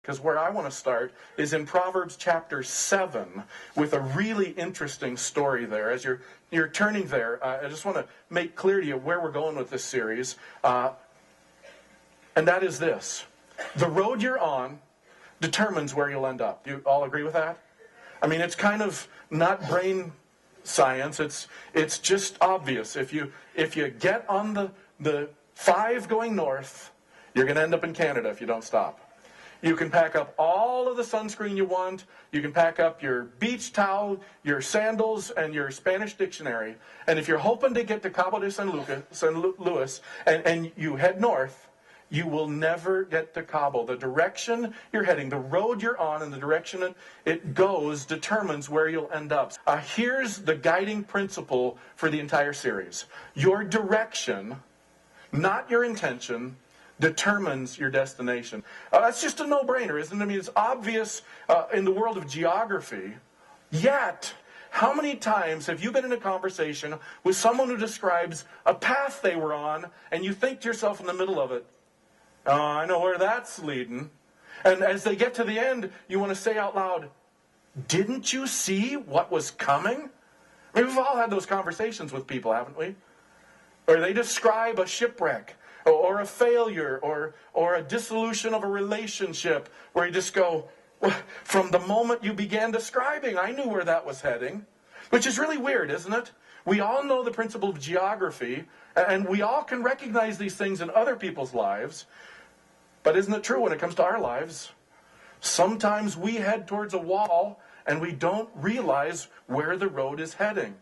because where I want to start is in Proverbs chapter 7 with a really interesting story there. As you're turning there, I just want to make clear to you where we're going with this series. And that is this. The road you're on determines where you'll end up. Do you all agree with that? I mean, it's kind of not brain science. It's just obvious. If you get on the 5 going north, you're going to end up in Canada if you don't stop. You can pack up all of the sunscreen you want. You can pack up your beach towel, your sandals, and your Spanish dictionary. And if you're hoping to get to Cabo de San Luis and you head north, you will never get to Cabo. The direction you're heading, the road you're on, and the direction it goes determines where you'll end up. Here's the guiding principle for the entire series. Your direction, not your intention, determines your destination. That's just a no-brainer, isn't it? I mean, it's obvious in the world of geography. Yet, how many times have you been in a conversation with someone who describes a path they were on, and you think to yourself in the middle of it, oh, I know where that's leading. And as they get to the end, you want to say out loud, didn't you see what was coming? I mean, we've all had those conversations with people, haven't we? Or they describe a shipwreck, or a failure, or a dissolution of a relationship, where you just go, well, from the moment you began describing, I knew where that was heading. Which is really weird, isn't it? We all know the principle of geography, and we all can recognize these things in other people's lives. But isn't it true when it comes to our lives? Sometimes we head towards a wall and we don't realize where the road is heading.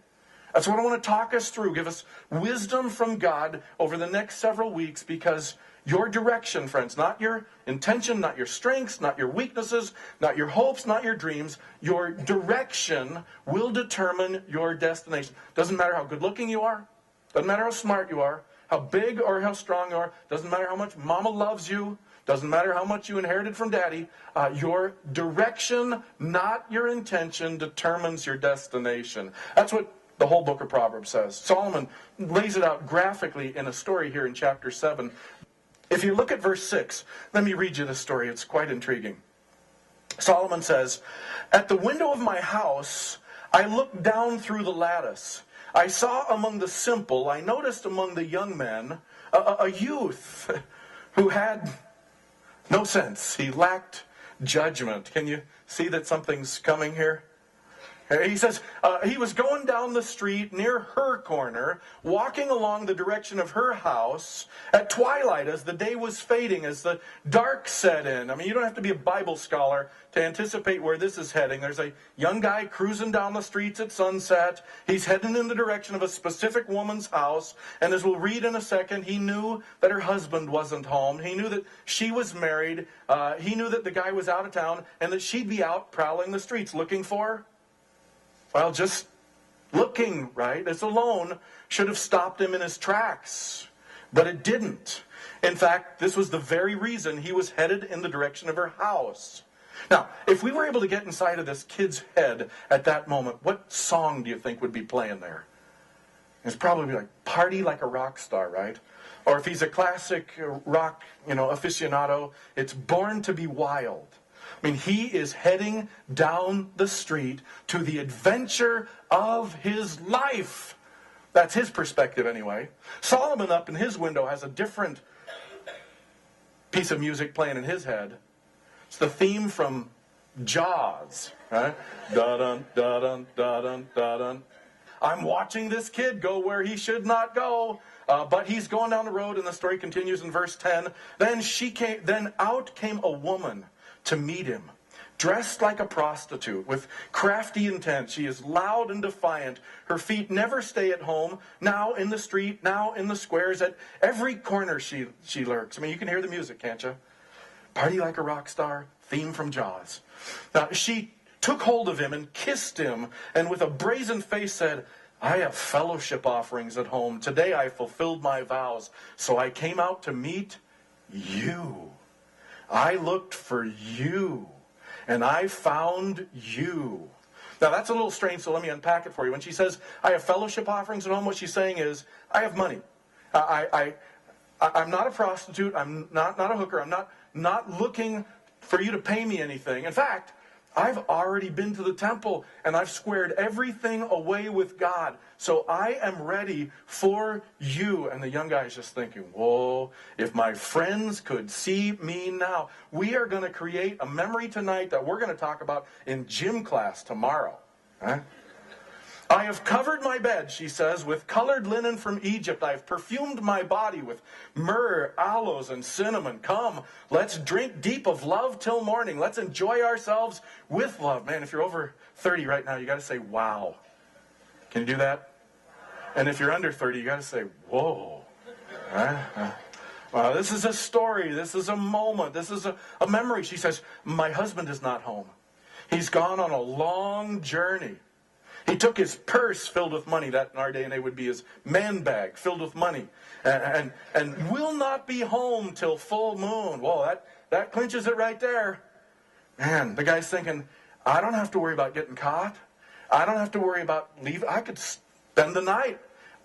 That's what I want to talk us through. Give us wisdom from God over the next several weeks, because your direction, friends, not your intention, not your strengths, not your weaknesses, not your hopes, not your dreams, your direction will determine your destination. Doesn't matter how good looking you are. Doesn't matter how smart you are. How big or how strong you are. Doesn't matter how much mama loves you. Doesn't matter how much you inherited from daddy. Your direction, not your intention, determines your destination. That's what the whole book of Proverbs says. Solomon lays it out graphically in a story here in chapter 7. If you look at verse 6, let me read you this story. It's quite intriguing. Solomon says, "At the window of my house, I looked down through the lattice. I saw among the simple, I noticed among the young men, a youth who had no sense. He lacked judgment." Can you see that something's coming here? He says, he was going down the street near her corner, walking along the direction of her house at twilight as the day was fading, as the dark set in. I mean, you don't have to be a Bible scholar to anticipate where this is heading. There's a young guy cruising down the streets at sunset. He's heading in the direction of a specific woman's house. And as we'll read in a second, he knew that her husband wasn't home. He knew that she was married. He knew that the guy was out of town and that she'd be out prowling the streets looking for, well, just looking, right? This alone should have stopped him in his tracks. But it didn't. In fact, this was the very reason he was headed in the direction of her house. Now, if we were able to get inside of this kid's head at that moment, what song do you think would be playing there? It's probably like Party Like a Rock Star, right? Or if he's a classic rock, aficionado, it's Born to Be Wild. I mean, he is heading down the street to the adventure of his life. That's his perspective anyway. Solomon up in his window has a different piece of music playing in his head. It's the theme from Jaws, right? Da-dun, da-dun, da-dun, da-dun. I'm watching this kid go where he should not go. But he's going down the road, and the story continues in verse 10. Then out came a woman to meet him, dressed like a prostitute, with crafty intent. She is loud and defiant. Her feet never stay at home. Now in the street, now in the squares, at every corner she lurks. I mean, you can hear the music, can't you? Party Like a Rock Star, theme from Jaws. Now, she took hold of him and kissed him, and with a brazen face said, "I have fellowship offerings at home. Today I fulfilled my vows, so I came out to meet you. I looked for you, and I found you." Now, that's a little strange, so let me unpack it for you. When she says, "I have fellowship offerings at home," what she's saying is, I have money. I'm not a prostitute. I'm not a hooker. I'm not looking for you to pay me anything. In fact, I've already been to the temple and I've squared everything away with God. So I am ready for you. And the young guy is just thinking, whoa, if my friends could see me now. We are going to create a memory tonight that we're going to talk about in gym class tomorrow. Huh? I have covered my bed, she says, with colored linen from Egypt. I have perfumed my body with myrrh, aloes, and cinnamon. Come, let's drink deep of love till morning. Let's enjoy ourselves with love. Man, if you're over 30 right now, you got to say, wow. Can you do that? And if you're under 30, you got to say, whoa. This is a story. This is a moment. This is a memory. She says, my husband is not home. He's gone on a long journey. He took his purse filled with money. That in our day and age would be his man bag filled with money. And will not be home till full moon. Whoa, that clinches it right there. Man, the guy's thinking, I don't have to worry about getting caught. I don't have to worry about leaving. I could spend the night.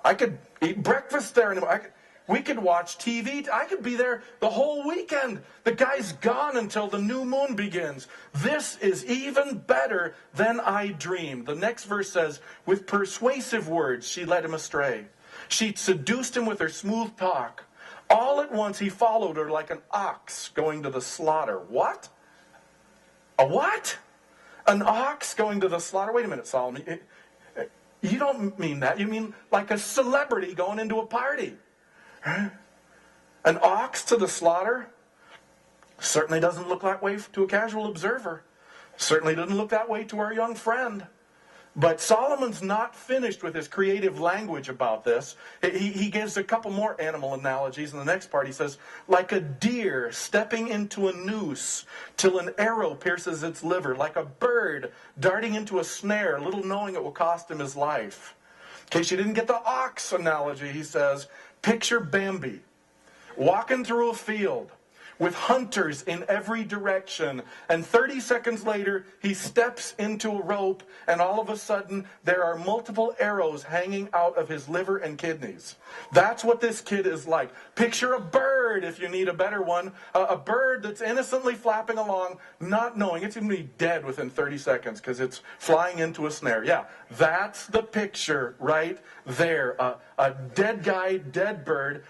I could eat breakfast there. We could watch TV. I could be there the whole weekend. The guy's gone until the new moon begins. This is even better than I dreamed. The next verse says, with persuasive words, she led him astray. She seduced him with her smooth talk. All at once he followed her like an ox going to the slaughter. What? A what? An ox going to the slaughter? Wait a minute, Solomon. You don't mean that. You mean like a celebrity going into a party. An ox to the slaughter? Certainly doesn't look that way to a casual observer. Certainly doesn't look that way to our young friend. But Solomon's not finished with his creative language about this. He gives a couple more animal analogies. In the next part he says, like a deer stepping into a noose till an arrow pierces its liver. Like a bird darting into a snare, little knowing it will cost him his life. In case you didn't get the ox analogy, he says, picture Bambi walking through a field with hunters in every direction, and 30 seconds later he steps into a rope, and all of a sudden there are multiple arrows hanging out of his liver and kidneys. That's what this kid is like. Picture a bird, if you need a better one, a bird that's innocently flapping along, not knowing it's going to be dead within 30 seconds because it's flying into a snare. Yeah, that's the picture right there. A dead guy, dead bird.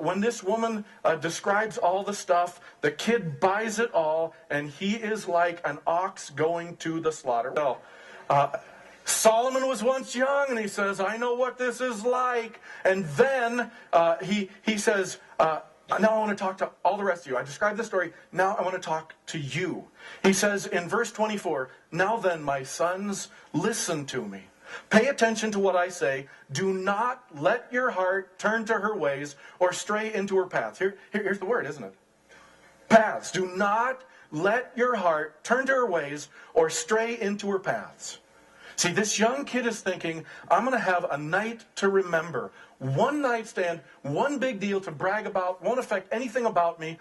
When this woman describes all the stuff, the kid buys it all, and he is like an ox going to the slaughter. Well, Solomon was once young, and he says, I know what this is like. And then he says, now I want to talk to all the rest of you. I described the story. Now I want to talk to you. He says in verse 24, now then, my sons, listen to me. Pay attention to what I say. Do not let your heart turn to her ways or stray into her paths. Here's the word, isn't it? Paths. Do not let your heart turn to her ways or stray into her paths. See, this young kid is thinking, I'm going to have a night to remember. One night stand, one big deal to brag about, won't affect anything about me.